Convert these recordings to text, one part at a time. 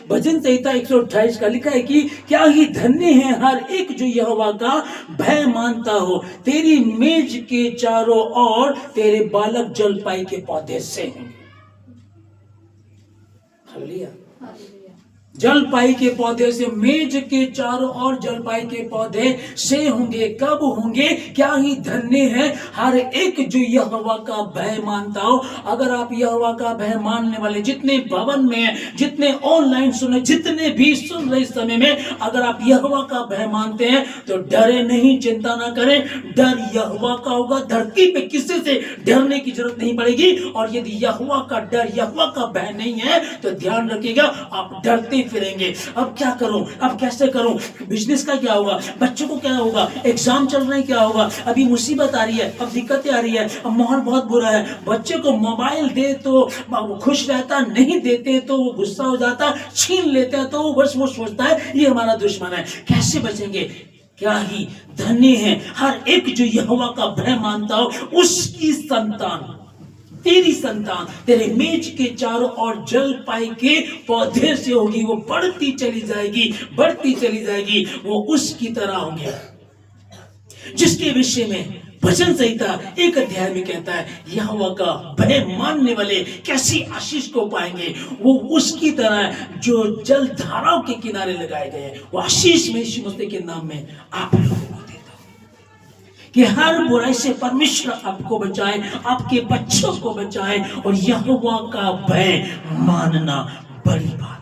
भजन संहिता 128 का लिखा है कि क्या ही धन्य है हर एक जो यहोवा का भय मानता हो, तेरी मेज के चारों ओर तेरे बालक जलपाई के पौधे से होंगे। हालेलुया। जलपाई के पौधे से, मेज के चारों ओर जलपाई के पौधे से होंगे। कब होंगे? क्या ही धन्य है हर एक जो यहोवा का भय मानता हो। अगर आप यहोवा का भय मानने वाले जितने भवन में हैं, जितने ऑनलाइन सुने, जितने भी सुन रहे इस समय में, अगर आप यहोवा का भय मानते हैं तो डरे नहीं, चिंता ना करें। डर यहोवा का होगा। धरती पे किसी से डरने की जरूरत नहीं पड़ेगी। और यदि यहोवा का डर, यहोवा का भय नहीं है तो ध्यान रखिएगा आप डरते फिरेंगे। अब क्या करूं, अब कैसे करूं, बिजनेस का क्या होगा, बच्चों को क्या होगा, एग्जाम चल रहे हैं क्या होगा, अभी मुसीबत आ रही है, अब दिक्कतें आ रही है, अब माहौल बहुत बुरा है। बच्चे को मोबाइल दे तो वो खुश रहता, नहीं देते तो वो गुस्सा हो जाता, छीन लेते हैं तो बस वो सोचता है ये हमारा दुश्मन है। कैसे बचेंगे? क्या ही धन्य है हर एक जो यहोवा का भय मानता हो, उसकी संतान, तेरी संतान तेरे मेज के चारों ओर जलपाई के पौधे से होगी। वो बढ़ती चली जाएगी, बढ़ती चली जाएगी, वो उसकी तरह होंगे। जिसके विषय में भजन संहिता 1 अध्याय में कहता है यहोवा का भय मानने वाले कैसी आशीष को पाएंगे। वो उसकी तरह है जो जल धाराओं के किनारे लगाए गए हैं। वो आशीष में यीशु मसीह के नाम में आप लोगों को कि हर बुराई से परमेश्वर आपको बचाए, आपके बच्चों को बचाए। और यहोवा का भय मानना बड़ी बात,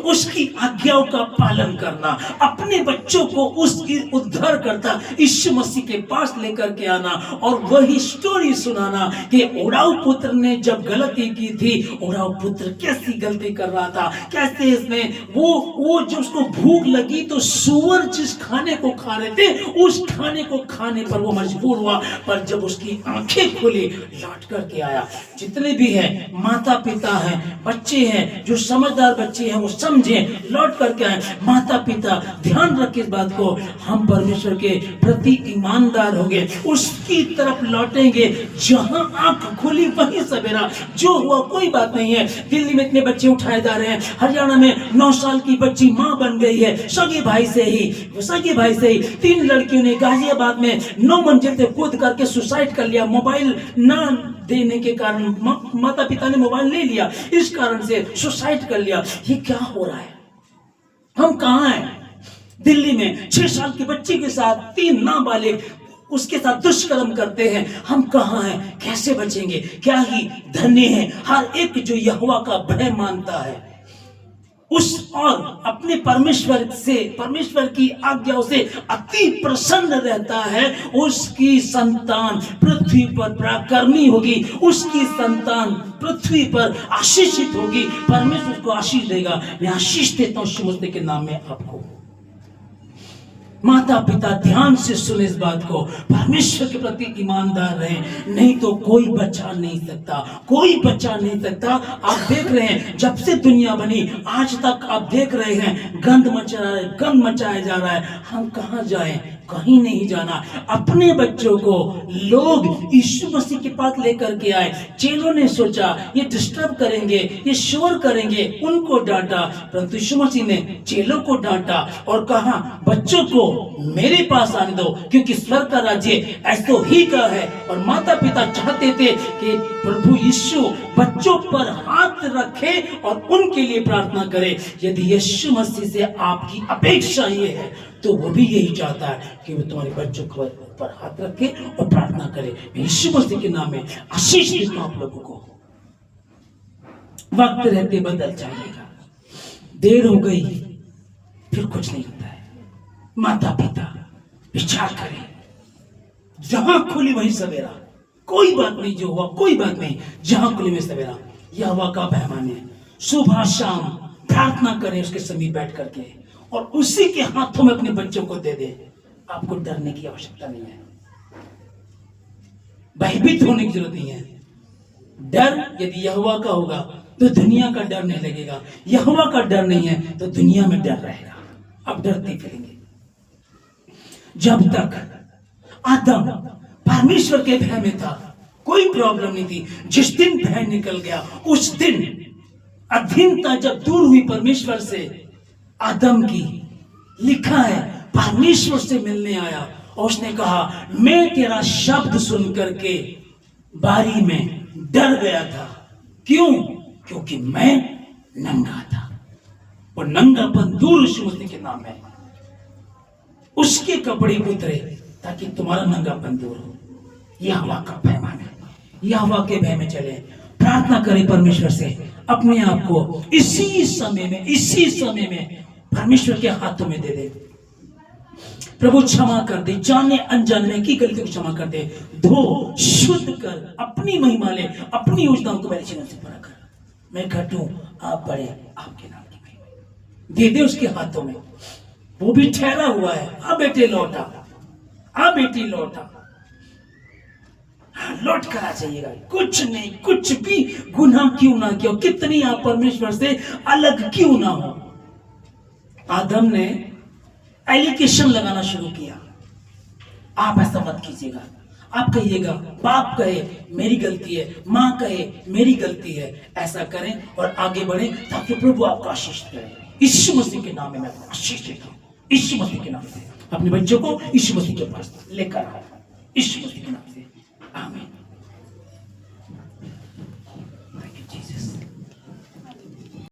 उसकी आज्ञाओं का पालन करना, अपने बच्चों को उसकी उद्धार करता यीशु मसीह के पास लेकर के आना और वही स्टोरी सुनाना कि उड़ाऊ पुत्र ने जब गलती की थी, उड़ाऊ पुत्र कैसी गलती कर रहा था, कैसे इसने वो जब उसको भूख लगी तो सूअर जिस खाने को खा रहे थे उस खाने को खाने पर वो मजबूर हुआ। पर जब उसकी आंखें खुली, लौट करके आया। जितने भी हैं, माता पिता हैं, बच्चे हैं, जो समझदार बच्चे हैं वो समझे, लौट करके आए। माता पिता ध्यान रखें इस बात को, हम परमेश्वर के प्रति ईमानदार होंगे, उसकी तरफ लौटेंगे। जहां आंख खुली वहीं सवेरा। जो हुआ कोई बात नहीं है। दिल्ली में इतने बच्चे उठाए जा रहे हैं, हरियाणा में 9 साल की बच्ची मां बन गई है, सगे भाई से ही 3 लड़कियों ने गाजियाबाद में 9 मंजिल से कूद करके सुसाइड कर लिया। मोबाइल ना देने के कारण, माता पिता ने मोबाइल ले लिया, इस कारण से सुसाइड कर लिया। ये क्या हो रहा है? हम कहां हैं? दिल्ली में 6 साल की बच्ची के साथ 3 नाबालिग उसके साथ दुष्कर्म करते हैं। हम कहां हैं? कैसे बचेंगे? क्या ही धन्य है हर एक जो यहोवा का भय मानता है, उस और अपने परमेश्वर की आज्ञाओं से अति प्रसन्न रहता है। उसकी संतान पृथ्वी पर पराक्रमी होगी, उसकी संतान पृथ्वी पर आशीषित होगी। परमेश्वर उसको आशीष देगा। मैं आशीष देता हूं यीशु मसीह के नाम में आपको। माता पिता ध्यान से सुने इस बात को, परमेश्वर के प्रति ईमानदार रहें, नहीं तो कोई बचा नहीं सकता, कोई बचा नहीं सकता। आप देख रहे हैं जब से दुनिया बनी आज तक आप देख रहे हैं गंद मचाया जा रहा है। हम कहां जाएं? कहीं नहीं जाना। अपने बच्चों को लोग यीशु मसीह के पास लेकर के आए। चेलों ने सोचा ये डिस्टर्ब करेंगे, ये शोर करेंगे, उनको डांटा। परंतु यीशु मसीह ने चेलों को डांटा और कहा बच्चों को मेरे पास आने दो, क्योंकि स्वर्ग का राज्य ऐसो ही का है। और माता पिता चाहते थे कि प्रभु यीशु बच्चों पर हाथ रखे और उनके लिए प्रार्थना करे। यदि यीशु मसीह से आपकी अपेक्षा ये है तो वो भी यही चाहता है कि वो तुम्हारे बच्चों के ऊपर हाथ रखे और प्रार्थना करे। यीशु मसीह के नाम में आशीष देता हूं आप लोगों को। वक्त रहते बदल जाएगा। देर हो गई फिर कुछ नहीं होता है। माता पिता विचार करें, जहां खुली वहीं सवेरा। कोई बात नहीं जो हुआ कोई बात नहीं, जहां खुली वहीं सवेरा। यहोवा का भय माने, सुबह शाम प्रार्थना करें उसके समीप बैठ करके और उसी के हाथों में अपने बच्चों को दे दे। आपको डरने की आवश्यकता नहीं है, भयभीत होने की जरूरत नहीं है। डर यदि यहोवा का होगा तो दुनिया का डर नहीं लगेगा। यहोवा का डर नहीं है तो दुनिया में डर रहेगा। आप डरते फिरेंगे। जब तक आदम परमेश्वर के भय में था कोई प्रॉब्लम नहीं थी। जिस दिन भय निकल गया उस दिन अधीनता जब दूर हुई परमेश्वर से आदम की, लिखा है परमेश्वर से मिलने आया और उसने कहा मैं तेरा शब्द सुन करके बारी में डर गया था। क्यों? क्योंकि मैं नंगा था। और नंगापन दूर यीशु मसीह के नाम है। उसके कपड़े उतरे ताकि तुम्हारा नंगापन दूर हो। यह हवा का पैमाना है, यह हवा के भय में चले। प्रार्थना करें परमेश्वर से, अपने आप को इसी समय में परमेश्वर के हाथों में दे दे। प्रभु क्षमा कर दे, जाने अनजाने में की गलती को क्षमा कर दे, धो शुद्ध कर, अपनी महिमा ले, अपनी योजनाओं को मेरे जीवन से पूरा कर। मैं घटूं, आप बढ़े, आपके नाम की महिमा दे दे उसके हाथों में। वो भी ठहरा हुआ है। आ बेटे लौटा, आ बेटी लौटा, लौट कर आ जाइएगा। कुछ नहीं, कुछ भी गुनाह क्यों ना किया, कितनी आप परमेश्वर से अलग क्यों ना हो। आदम ने एलिगेशन लगाना शुरू किया, आप ऐसा मत कीजिएगा। आप कहिएगा, बाप कहे मेरी गलती है, माँ कहे मेरी गलती है, ऐसा करें और आगे बढ़े ताकि प्रभु आपको आशीष करे। यीशु मसीह के नाम में मैं आशीष देता हूँ। यीशु मसीह के नाम से अपने बच्चों को यीशु मसीह के पास लेकर आओ, यीशु मसीह के नाम से, आमीन।